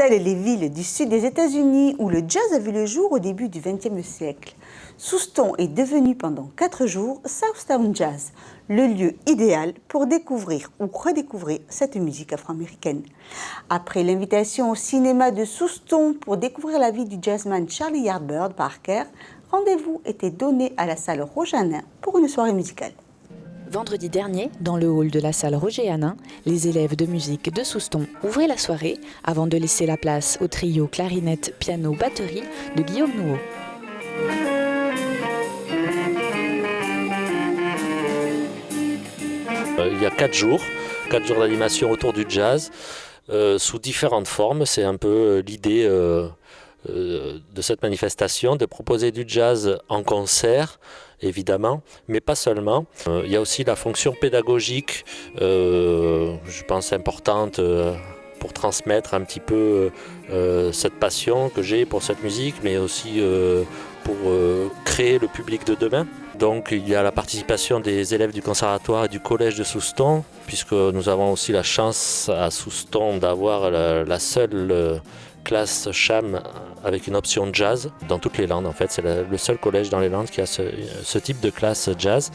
telles les villes du sud des États-Unis où le jazz a vu le jour au début du XXe siècle. Souston est devenu pendant 4 jours Southtown Jazz, le lieu idéal pour découvrir ou redécouvrir cette musique afro-américaine. Après l'invitation au cinéma de Souston pour découvrir la vie du jazzman Charlie Yardbird Parker, rendez-vous était donné à la salle Roger-Hanin pour une soirée musicale. Vendredi dernier, dans le hall de la salle Roger-Hanin, les élèves de musique de Souston ouvraient la soirée avant de laisser la place au trio clarinette, piano, batterie de Guillaume Nouveau. Il y a 4 jours d'animation autour du jazz, sous différentes formes. C'est un peu l'idée de cette manifestation, de proposer du jazz en concert, évidemment, mais pas seulement. Il y a aussi la fonction pédagogique, je pense importante, pour transmettre un petit peu cette passion que j'ai pour cette musique, mais aussi pour créer le public de demain. Donc il y a la participation des élèves du conservatoire et du collège de Souston, puisque nous avons aussi la chance à Souston d'avoir la seule classe cham avec une option jazz dans toutes les Landes. En fait, c'est le seul collège dans les Landes qui a ce type de classe jazz.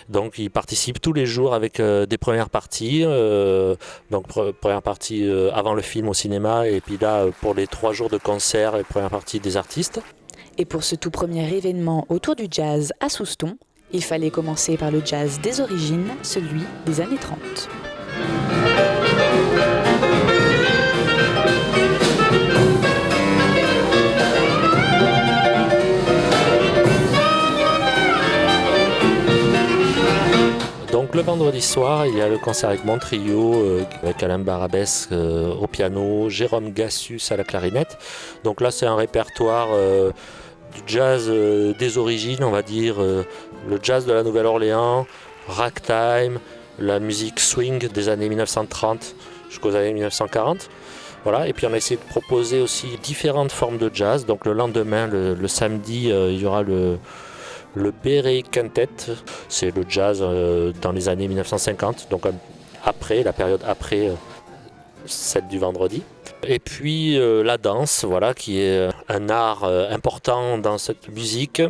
Donc ils participent tous les jours avec des premières parties, donc première partie avant le film au cinéma, et puis là pour les 3 jours de concert, et première partie des artistes. Et pour ce tout premier événement autour du jazz à Souston, il fallait commencer par le jazz des origines, celui des années 30. Donc le vendredi soir, il y a le concert avec mon trio, avec Alain Barabès au piano, Jérôme Gassus à la clarinette. Donc là c'est un répertoire du jazz des origines, on va dire, le jazz de la Nouvelle-Orléans, ragtime, la musique swing des années 1930 jusqu'aux années 1940. Voilà. Et puis on a essayé de proposer aussi différentes formes de jazz. Donc le lendemain, le samedi, il y aura le Béret Quintet, c'est le jazz dans les années 1950, donc après, la période après celle du vendredi. Et puis la danse, voilà, qui est un art important dans cette musique,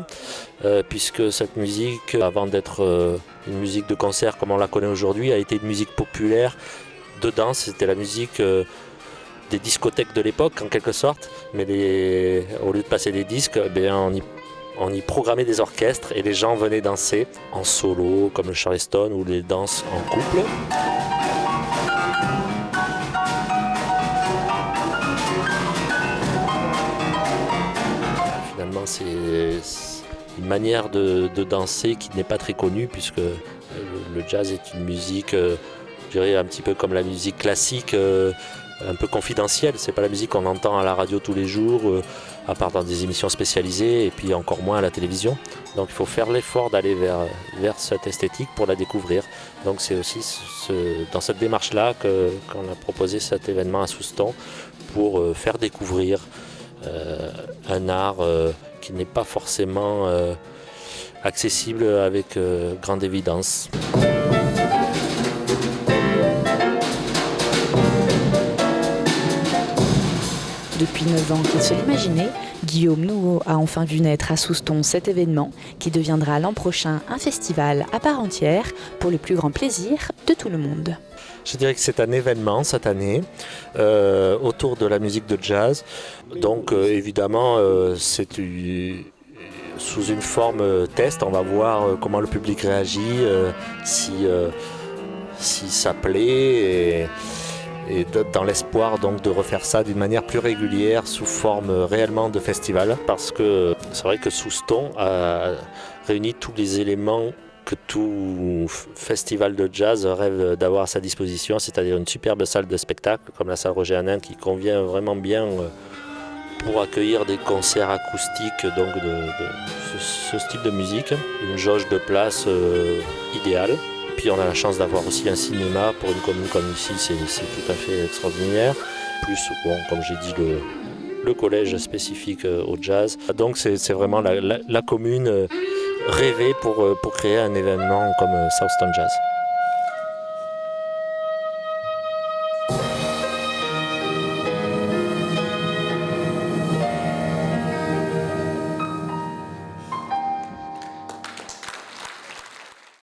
puisque cette musique, avant d'être une musique de concert comme on la connaît aujourd'hui, a été une musique populaire de danse. C'était la musique des discothèques de l'époque en quelque sorte, mais au lieu de passer des disques, on y programmait des orchestres et les gens venaient danser en solo, comme le Charleston, ou les danses en couple. Finalement, c'est une manière de danser qui n'est pas très connue, puisque le jazz est une musique, je dirais, un petit peu comme la musique classique, un peu confidentielle. C'est pas la musique qu'on entend à la radio tous les jours, à part dans des émissions spécialisées, et puis encore moins à la télévision. Donc il faut faire l'effort d'aller vers cette esthétique pour la découvrir. Donc c'est aussi dans cette démarche-là qu'on a proposé cet événement à Souston, pour faire découvrir un art qui n'est pas forcément accessible avec grande évidence. Depuis 9 ans qu'il se l'imaginait, Guillaume Nouveau a enfin vu naître à Souston cet événement qui deviendra l'an prochain un festival à part entière pour le plus grand plaisir de tout le monde. Je dirais que c'est un événement cette année autour de la musique de jazz. Donc évidemment c'est sous une forme test. On va voir comment le public réagit, si ça plaît. Et dans l'espoir donc de refaire ça d'une manière plus régulière, sous forme réellement de festival, parce que c'est vrai que Souston a réuni tous les éléments que tout festival de jazz rêve d'avoir à sa disposition, c'est-à-dire une superbe salle de spectacle comme la salle Roger-Hanin, qui convient vraiment bien pour accueillir des concerts acoustiques donc de ce style de musique, une jauge de place idéale. Puis on a la chance d'avoir aussi un cinéma pour une commune comme ici, c'est tout à fait extraordinaire. Plus, bon, comme j'ai dit, le collège spécifique au jazz. Donc c'est vraiment la commune rêvée pour créer un événement comme Southtown Jazz.